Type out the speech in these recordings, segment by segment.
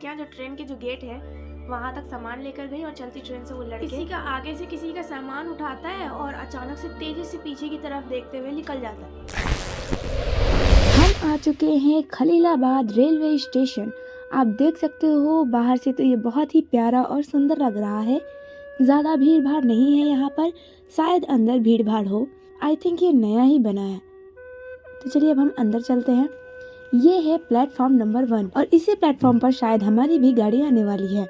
क्या जो ट्रेन के जो गेट है वहाँ तक सामान लेकर गई और चलती ट्रेन से वो लड़के किसी का आगे से किसी का सामान उठाता है और अचानक से तेजी से पीछे की तरफ देखते हुए निकल जाता है। हम आ चुके हैं खलीलाबाद रेलवे स्टेशन। आप देख सकते हो बाहर से तो ये बहुत ही प्यारा और सुंदर लग रहा है। ज़्यादा भीड़ भाड़ नहीं है यहाँ पर, शायद अंदर भीड़ भाड़ हो। आई थिंक ये नया ही बना है। तो चलिए अब हम अंदर चलते हैं। ये है प्लेटफॉर्म नंबर 1 और इसी प्लेटफॉर्म पर शायद हमारी भी गाड़ी आने वाली है।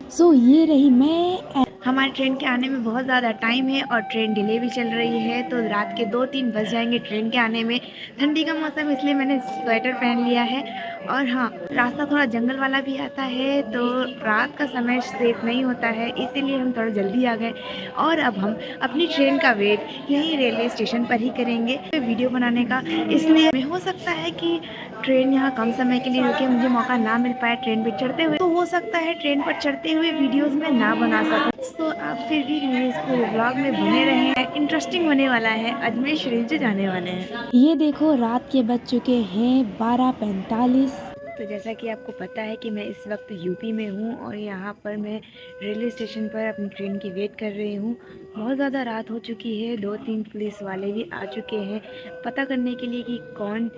सो ये रही मैं। हमारी ट्रेन के आने में बहुत ज़्यादा टाइम है और ट्रेन डिले भी चल रही है, तो रात के 2-3 बज जाएंगे ट्रेन के आने में। ठंडी का मौसम इसलिए मैंने स्वेटर पहन लिया है। और हाँ, रास्ता थोड़ा जंगल वाला भी आता है, तो रात का समय सेफ नहीं होता है, इसीलिए हम थोड़ा जल्दी आ गए। और अब हम अपनी ट्रेन का वेट यहीं रेलवे स्टेशन पर ही करेंगे वीडियो बनाने का। इसलिए हो सकता है कि ट्रेन यहाँ कम समय के लिए रुके, मुझे मौका ना मिल पाए ट्रेन पर चढ़ते हुए, तो हो सकता है ट्रेन पर चढ़ते हुए वीडियोस में ना बना सकूं। तो आप फिर भी मेरे इस पूरे ब्लॉग में बने रहें, इंटरेस्टिंग होने वाला है। अजमेर शरीफ जो जाने वाले हैं। ये देखो रात के बज चुके हैं 12:45। तो जैसा कि आपको पता है कि मैं इस वक्त यूपी में हूँ और यहाँ पर मैं रेलवे स्टेशन पर अपनी ट्रेन की वेट कर रही हूँ। बहुत ज़्यादा रात हो चुकी है, 2-3 पुलिस वाले भी आ चुके हैं पता करने के लिए कि कौन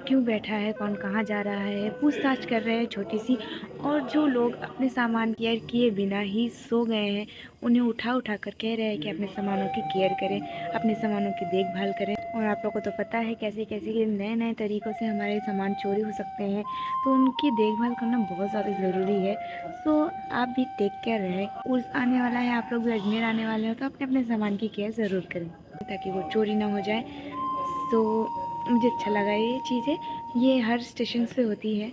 क्यों बैठा है, कौन कहाँ जा रहा है, पूछताछ कर रहे हैं छोटी सी। और जो लोग अपने सामान केयर किए बिना ही सो गए हैं, उन्हें उठा उठा कर कह रहे हैं कि अपने सामानों की केयर करें, अपने सामानों की देखभाल करें। और आप लोगों को तो पता है कैसे कैसे नए नए तरीक़ों से हमारे सामान चोरी हो सकते हैं, तो उनकी देखभाल करना बहुत ज़्यादा ज़रूरी है। सो आप भी टेक केयर रहें। उर्स आने वाला है, आप लोग भी अजमेर आने वाले हो, तो अपने अपने सामान की केयर ज़रूर करें ताकि वो चोरी ना हो जाए। तो मुझे अच्छा लगा ये चीज़ें, ये हर स्टेशन पे होती है।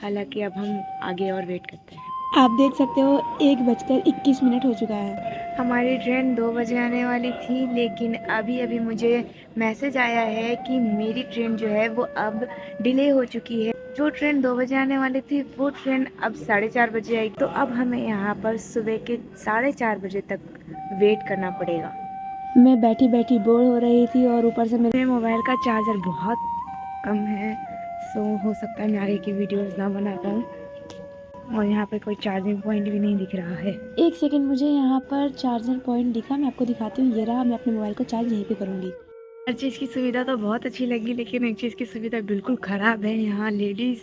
हालांकि अब हम आगे और वेट करते हैं। आप देख सकते हो 1:21 हो चुका है। हमारी ट्रेन 2 बजे आने वाली थी, लेकिन अभी अभी मुझे मैसेज आया है कि मेरी ट्रेन जो है वो अब डिले हो चुकी है। जो ट्रेन 2 बजे आने वाली थी वो ट्रेन अब 4:30 बजे आएगी, तो अब हमें यहाँ पर सुबह के 4:30 बजे तक वेट करना पड़ेगा। मैं बैठी बैठी बोर हो रही थी और ऊपर से मेरे मोबाइल का चार्जर बहुत कम है, सो हो सकता है मैं आगे की वीडियोस ना बना पाऊँ। और यहाँ पे कोई चार्जिंग पॉइंट भी नहीं दिख रहा है। एक सेकंड, मुझे यहाँ पर चार्जर पॉइंट दिखा, मैं आपको दिखाती हूँ। ये रहा, मैं अपने मोबाइल को चार्ज यहीं पे करूँगी। हर चीज़ की सुविधा तो बहुत अच्छी लगी, लेकिन एक चीज़ की सुविधा बिल्कुल ख़राब है। यहाँ लेडीज़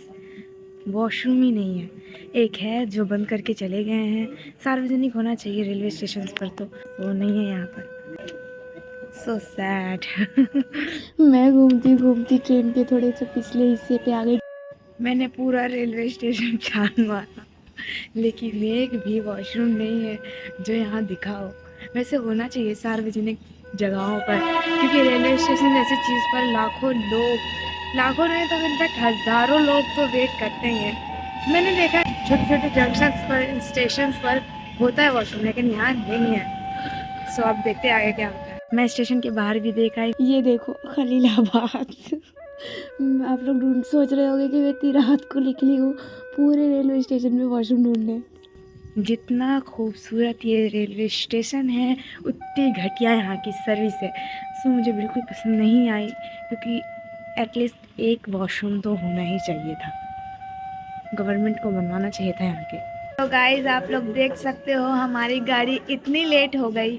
वॉशरूम ही नहीं है। एक है जो बंद करके चले गए हैं। सार्वजनिक होना चाहिए रेलवे स्टेशन पर, तो वो नहीं है यहाँ पर। So sad. मैं घूमती घूमती ट्रेन के थोड़े से पिछले हिस्से पे आ गई। मैंने पूरा रेलवे स्टेशन छान मारा, लेकिन एक भी वॉशरूम नहीं है जो यहाँ दिखा हो। वैसे होना चाहिए सार्वजनिक जगहों पर, क्योंकि रेलवे स्टेशन जैसी चीज़ पर लाखों नहीं तो इनफैक्ट हज़ारों लोग तो वेट करते ही हैं। मैंने देखा है छोटे छोटे जंक्शंस पर, स्टेशंस पर होता है वॉशरूम, लेकिन यहाँ नहीं है। सो अब देखते आगे क्या होता है। मैं स्टेशन के बाहर भी देखा है। ये देखो खलीलाबाद। आप लोग सोच रहे होंगे कि मैं इतनी रात को निकली हूँ पूरे रेलवे स्टेशन में वॉशरूम ढूंढने। जितना खूबसूरत ये रेलवे स्टेशन है, उतनी घटिया यहाँ की सर्विस है। सो मुझे बिल्कुल पसंद नहीं आई, क्योंकि एटलीस्ट एक वॉशरूम तो होना ही चाहिए था। गवर्नमेंट को बनवाना चाहिए था यहाँ के। तो गाइस, आप लोग देख सकते हो हमारी गाड़ी इतनी लेट हो गई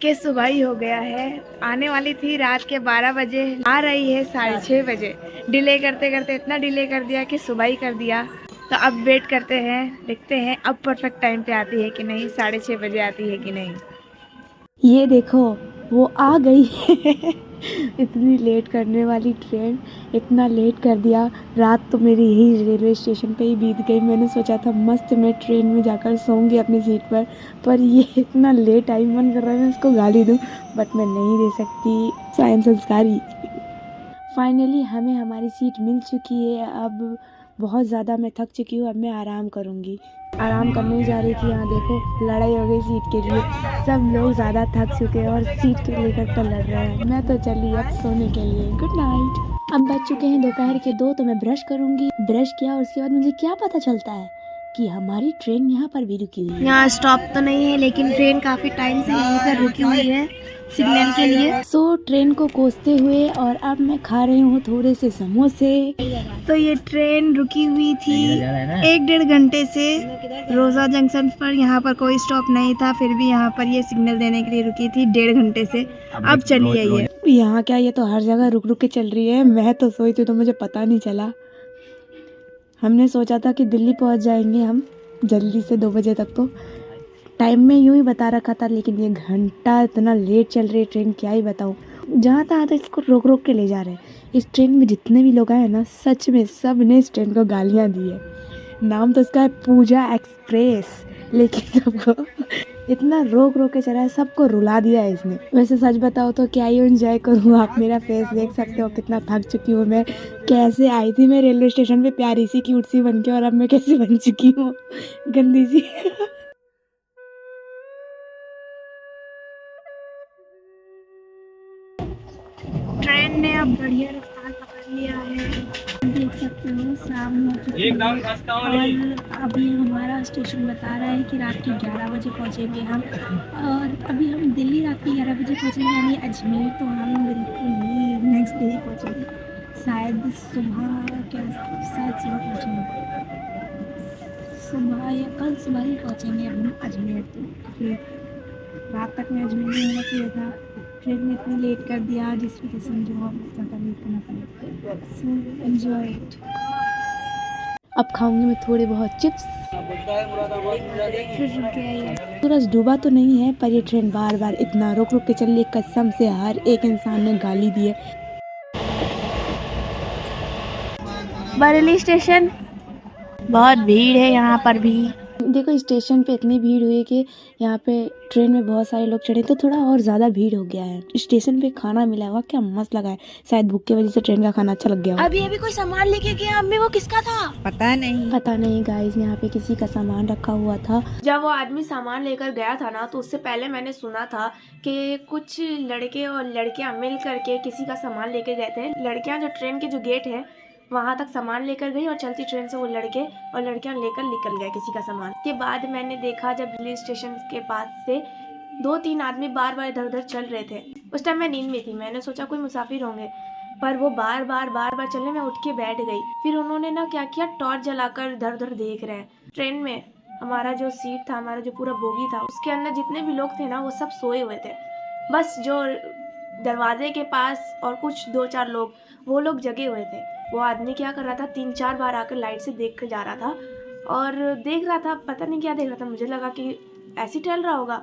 कि सुबह ही हो गया है। आने वाली थी रात के 12 बजे, आ रही है 6:30 बजे। डिले करते करते इतना डिले कर दिया कि सुबह ही कर दिया। तो अब वेट करते हैं, देखते हैं अब परफेक्ट टाइम पे आती है कि नहीं, 6:30 बजे आती है कि नहीं। ये देखो वो आ गई है। इतनी लेट करने वाली ट्रेन, इतना लेट कर दिया। रात तो मेरी यही रेलवे स्टेशन पे ही बीत गई। मैंने सोचा था मस्त मैं ट्रेन में जाकर सोऊंगी अपनी सीट पर ये इतना लेट आई। मन कर रहा है मैं इसको गाली दूं, बट मैं नहीं दे सकती, स्वयं संस्कारी। फाइनली हमें हमारी सीट मिल चुकी है। अब बहुत ज़्यादा मैं थक चुकी हूँ, अब मैं आराम करूँगी। आराम करने जा रही थी, यहाँ देखो लड़ाई हो गई सीट के लिए। सब लोग ज़्यादा थक चुके हैं और सीट के लेकर तो लड़ रहे हैं। मैं तो चली अब सोने के लिए। Good night. अब बज चुके हैं दोपहर के 2, तो मैं ब्रश करूँगी। ब्रश किया उसके बाद मुझे क्या पता चलता है कि हमारी ट्रेन यहाँ पर भी रुकी हुई है। यहाँ स्टॉप तो नहीं है लेकिन ट्रेन काफ़ी टाइम से यहीं पर रुकी हुई है सिग्नल के लिए। सो ट्रेन को कोसते हुए और अब मैं खा रही हूँ थोड़े से समोसे। तो ये ट्रेन रुकी हुई थी 1-1.5 घंटे से रोज़ा जंक्शन पर। यहाँ पर कोई स्टॉप नहीं था, फिर भी यहाँ पर ये सिग्नल देने के लिए रुकी थी 1.5 घंटे से। अब चली आई है। यहाँ क्या, ये तो हर जगह रुक रुक के चल रही है। मैं तो सोई थी तो मुझे पता नहीं चला। हमने सोचा था कि दिल्ली पहुँच जाएंगे हम जल्दी से 2 बजे तक, तो टाइम में यूं ही बता रखा था, लेकिन ये घंटा इतना लेट चल रही है ट्रेन, क्या ही बताऊँ। जहाँ तहाँ तो इसको रोक रोक के ले जा रहे हैं। इस ट्रेन में जितने भी लोग आए ना, सच में सब ने इस ट्रेन को गालियाँ दी है। नाम तो इसका है पूजा एक्सप्रेस, लेकिन सबको इतना रोक रोक के चला है, सबको रुला दिया है इसने। वैसे सच बताओ तो क्या ही एंजॉय करूँ, आप मेरा फेस देख सकते हो कितना थक चुकी हूँ मैं। कैसे आई थी मैं रेलवे स्टेशन पे प्यारी सी क्यूट सी बन के, और अब मैं कैसे बन चुकी हूँ गंदी सी। ट्रेन ने अब बढ़िया रफ्तार पकड़ लिया है, देख सकते हो शाम हो चुकी है। और अभी हमारा स्टेशन बता रहा है कि रात के 11 बजे पहुंचेंगे हम, और अभी हम दिल्ली रात के 11 बजे पहुंचेंगे, यानी अजमेर तो हम बिल्कुल ही नेक्स्ट डे पहुंचेंगे। शायद सुबह पहुंचेंगे, सुबह या कल सुबह ही पहुंचेंगे हम अजमेर। तो फिर रात तक में अजमेर में होना चाहिए था, ट्रेन ने इतनी लेट कर दिया जिस वजह से मुझे बहुत ज़्यादा वेट करना पड़ा। So enjoy it. अब खाऊंगी मैं थोड़े बहुत चिप्स। फिर रुक गया ये। सूरज डूबा तो नहीं है, पर ये ट्रेन बार बार इतना रुक रुक के चल रही, कसम से हर एक इंसान ने गाली दी है। बरेली स्टेशन, बहुत भीड़ है यहाँ पर भी। देखो स्टेशन पे इतनी भीड़ हुई कि यहाँ पे ट्रेन में बहुत सारे लोग चढ़े, तो थोड़ा और ज़्यादा भीड़ हो गया है। स्टेशन पे खाना मिला हुआ, क्या मस्त लगा है। शायद भूख की वजह से ट्रेन का खाना अच्छा लग गया हो। अभी कोई सामान लेके गया, अम्मी वो किसका था पता नहीं गाइस, यहाँ पे किसी का सामान रखा हुआ था। जब वो आदमी सामान लेकर गया था ना, तो उससे पहले मैंने सुना था कि कुछ लड़के और लड़कियां मिल करके किसी का सामान लेके गए थे। लड़कियां जो ट्रेन के जो गेट है वहाँ तक सामान लेकर गई, और चलती ट्रेन से वो लड़के और लड़कियां लेकर निकल गए किसी का सामान। के बाद मैंने देखा जब रेलवे स्टेशन के पास से 2-3 आदमी बार बार इधर उधर चल रहे थे। उस टाइम मैं नींद में थी, मैंने सोचा कोई मुसाफिर होंगे, पर वो बार बार चलने में उठ के बैठ गई। फिर उन्होंने ना क्या किया, टॉर्च जलाकर इधर उधर देख रहे हैं। ट्रेन में हमारा जो सीट था, हमारा जो पूरा बोगी था, उसके अंदर जितने भी लोग थे ना, वो सब सोए हुए थे। बस जो दरवाजे के पास और कुछ 2-4 लोग, वो लोग जगे हुए थे। वो आदमी क्या कर रहा था, 3-4 बार आकर लाइट से देख कर जा रहा था, और देख रहा था, पता नहीं क्या देख रहा था। मुझे लगा कि ऐसे टहल रहा होगा,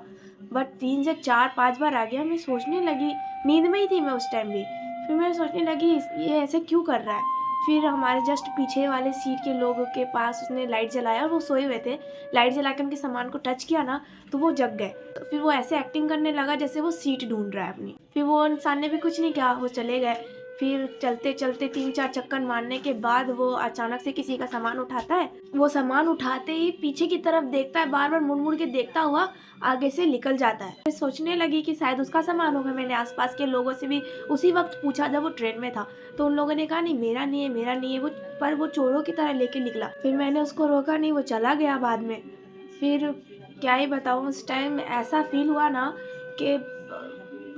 बट 3 से 4-5 बार आ गया। मैं सोचने लगी, नींद में ही थी मैं उस टाइम भी, फिर मैं सोचने लगी ये ऐसे क्यों कर रहा है। फिर हमारे जस्ट पीछे वाले सीट के लोगों के पास उसने लाइट जलाया, और वो सोए हुए थे। लाइट जला के उनके सामान को टच किया ना, तो वो जग गए। तो फिर वो ऐसे एक्टिंग करने लगा जैसे वो सीट ढूंढ रहा है अपनी। फिर वो इंसान ने भी कुछ नहीं किया, वो चले गए। फिर चलते चलते 3-4 चक्कर मारने के बाद वो अचानक से किसी का सामान उठाता है। वो सामान उठाते ही पीछे की तरफ देखता है, बार बार मुड़ मुड़ के देखता हुआ आगे से निकल जाता है। मैं सोचने लगी कि शायद उसका सामान होगा। मैंने आसपास के लोगों से भी उसी वक्त पूछा जब वो ट्रेन में था, तो उन लोगों ने कहा नहीं मेरा नहीं है वो, पर वो चोरों की तरह लेके निकला। फिर मैंने उसको रोका नहीं, वो चला गया बाद में। फिर क्या ही बताऊँ, उस टाइम ऐसा फील हुआ ना कि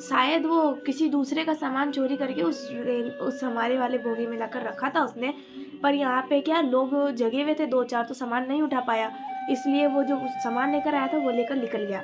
शायद वो किसी दूसरे का सामान चोरी करके उस हमारे वाले बोगी में लाकर रखा था उसने। पर यहाँ पे क्या, लोग जगे हुए थे 2-4, तो सामान नहीं उठा पाया, इसलिए वो जो सामान लेकर आया था वो लेकर निकल गया।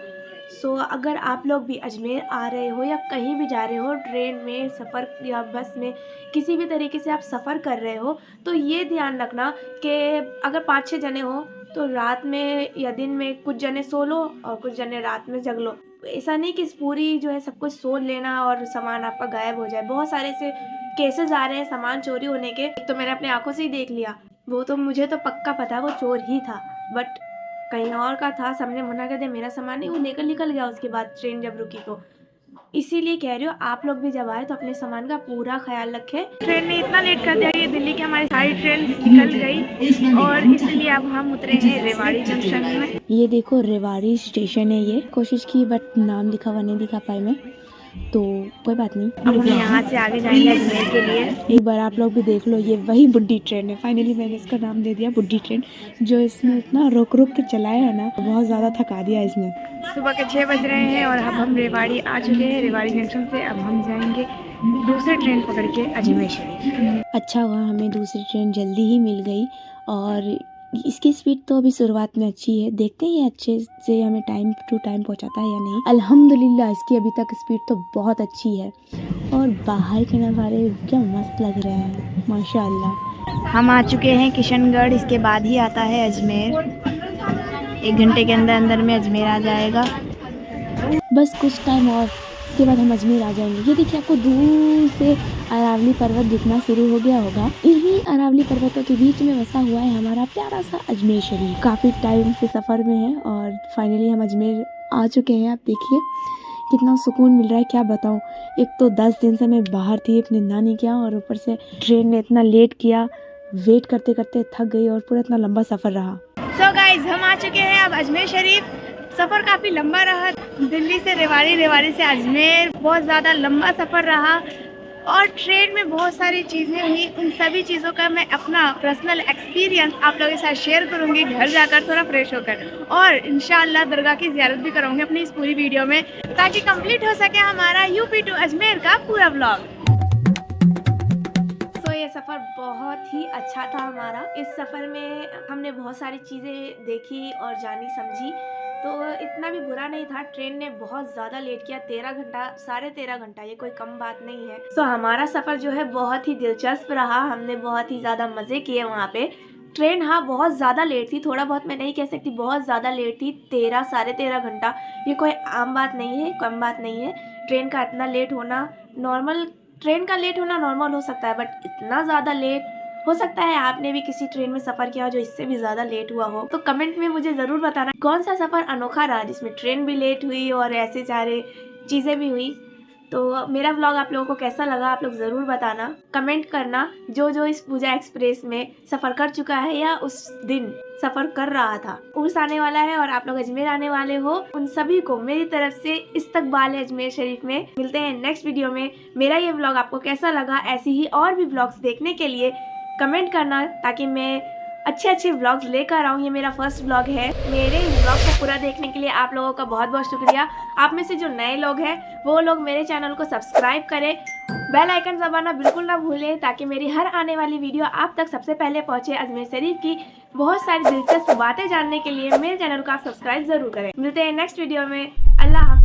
सो अगर आप लोग भी अजमेर आ रहे हो या कहीं भी जा रहे हो, ट्रेन में सफ़र या बस में, किसी भी तरीके से आप सफ़र कर रहे हो, तो ये ध्यान रखना कि अगर 5-6 जने हो तो रात में या दिन में कुछ जने सो लो और कुछ जने रात में जग लो। ऐसा नहीं कि पूरी जो है सब कुछ सो लेना और सामान आपका गायब हो जाए। बहुत सारे ऐसे केसेस आ रहे हैं सामान चोरी होने के। तो मैंने अपनी आंखों से ही देख लिया, वो तो मुझे तो पक्का पता वो चोर ही था, बट कहीं और का था। सबने मना कर दिया, मेरा सामान नहीं, वो लेकर निकल गया उसके बाद ट्रेन जब रुकी। तो इसीलिए कह रही हो, आप लोग भी जब आए तो अपने सामान का पूरा ख्याल रखें। ट्रेन ने इतना लेट कर दिया, ये दिल्ली की हमारी सारी ट्रेन निकल गई, और इसलिए अब हम उतरे हैं रेवाड़ी जंक्शन में। ये देखो रेवाड़ी स्टेशन है, ये कोशिश की बट नाम लिखा हुआ नहीं दिखा पाई मैं। तो कोई बात नहीं। अब हम यहाँ से आगे जाएंगे अजमेर के लिए। एक बार आप लोग भी देख लो, ये वही बुड्ढी ट्रेन है। फाइनली मैंने इसका नाम दे दिया बुड्ढी ट्रेन। जो इसने इतना रुक रुक के चलाया है ना, बहुत ज़्यादा थका दिया इसमें। सुबह के 6 बज रहे हैं और अब हम रेवाड़ी आ चुके हैं। रेवाड़ी जंक्शन से अब हम जाएंगे दूसरी ट्रेन पकड़ के अजमेर शरीफ। अच्छा हुआ हमें दूसरी ट्रेन जल्दी ही मिल गई। और इसकी स्पीड तो अभी शुरुआत में अच्छी है, देखते हैं अच्छे से हमें टाइम टू टाइम पहुंचाता है या नहीं। अल्हम्दुलिल्लाह इसकी अभी तक स्पीड तो बहुत अच्छी है। और बाहर के नज़ारे क्या मस्त लग रहे हैं, माशाल्लाह। हम आ चुके हैं किशनगढ़, इसके बाद ही आता है अजमेर। 1 घंटे के अंदर अंदर में अजमेर आ जाएगा। बस कुछ टाइम और, इसके बाद हम अजमेर आ जाएंगे। ये देखिए आपको दूर से अरावली पर्वत दिखना शुरू हो गया होगा। इन्हीं अरावली पर्वतों के बीच में बसा हुआ है हमारा प्यारा सा अजमेर शरीफ। काफ़ी टाइम से सफ़र में है और फाइनली हम अजमेर आ चुके हैं। आप देखिए कितना सुकून मिल रहा है, क्या बताऊँ। एक तो 10 दिन से मैं बाहर थी अपने नानी के यहाँ, और ऊपर से ट्रेन ने इतना लेट किया, वेट करते करते थक गई और पूरा इतना लंबा सफ़र रहा। सो गाइज हम आ चुके हैं अब अजमेर शरीफ। सफ़र काफ़ी लंबा रहा, दिल्ली से रेवाड़ी, रेवाड़ी से अजमेर, बहुत ज़्यादा लंबा सफ़र रहा। और ट्रेन में बहुत सारी चीज़ें हुई, उन सभी चीज़ों का मैं अपना पर्सनल एक्सपीरियंस आप लोगों के साथ शेयर करूंगी घर जाकर थोड़ा फ्रेश होकर। और इंशाअल्लाह दरगाह की ज़ियारत भी करूंगी अपनी इस पूरी वीडियो में, ताकि कंप्लीट हो सके हमारा यूपी टू अजमेर का पूरा व्लॉग। ये सफ़र बहुत ही अच्छा था हमारा। इस सफ़र में हमने बहुत सारी चीज़ें देखी और जानी समझी, तो इतना भी बुरा नहीं था। ट्रेन ने बहुत ज़्यादा लेट किया, 13 घंटा, 13.5 घंटा, ये कोई कम बात नहीं है। तो हमारा सफ़र जो है बहुत ही दिलचस्प रहा, हमने बहुत ही ज़्यादा मज़े किए वहाँ पे। ट्रेन हाँ बहुत ज़्यादा लेट थी, थोड़ा बहुत मैं नहीं कह सकती, बहुत ज़्यादा लेट थी। 13 13.5 घंटा ये कोई आम बात नहीं है, कम बात नहीं है। ट्रेन का इतना लेट होना नॉर्मल, ट्रेन का लेट होना नॉर्मल हो सकता है, बट इतना ज़्यादा लेट हो सकता है आपने भी किसी ट्रेन में सफ़र किया हो जो इससे भी ज़्यादा लेट हुआ हो। तो कमेंट में मुझे ज़रूर बताना कौन सा सफ़र अनोखा रहा जिसमें ट्रेन भी लेट हुई और ऐसे सारे चीज़ें भी हुई। तो मेरा व्लॉग आप लोगों को कैसा लगा आप लोग ज़रूर बताना, कमेंट करना। जो जो इस पूजा एक्सप्रेस में सफ़र कर चुका है या उस दिन सफ़र कर रहा था, उर्स आने वाला है और आप लोग अजमेर आने वाले हो, उन सभी को मेरी तरफ से इस्तकबाल है अजमेर शरीफ में। मिलते हैं नेक्स्ट वीडियो में। मेरा ये व्लॉग आपको कैसा लगा, ऐसी ही और भी व्लॉग्स देखने के लिए कमेंट करना, ताकि मैं अच्छे अच्छे व्लॉग्स लेकर आऊँ। ये मेरा फर्स्ट व्लॉग है। मेरे इस व्लॉग को पूरा देखने के लिए आप लोगों का बहुत बहुत शुक्रिया। आप में से जो नए लोग हैं वो लोग मेरे चैनल को सब्सक्राइब करें, बेल आइकन दबाना बिल्कुल ना भूलें, ताकि मेरी हर आने वाली वीडियो आप तक सबसे पहले पहुंचे। अजमेर शरीफ की बहुत सारी दिलचस्प बातें जानने के लिए मेरे चैनल को आप सब्सक्राइब ज़रूर करें। मिलते हैं नेक्स्ट वीडियो में। अल्लाह।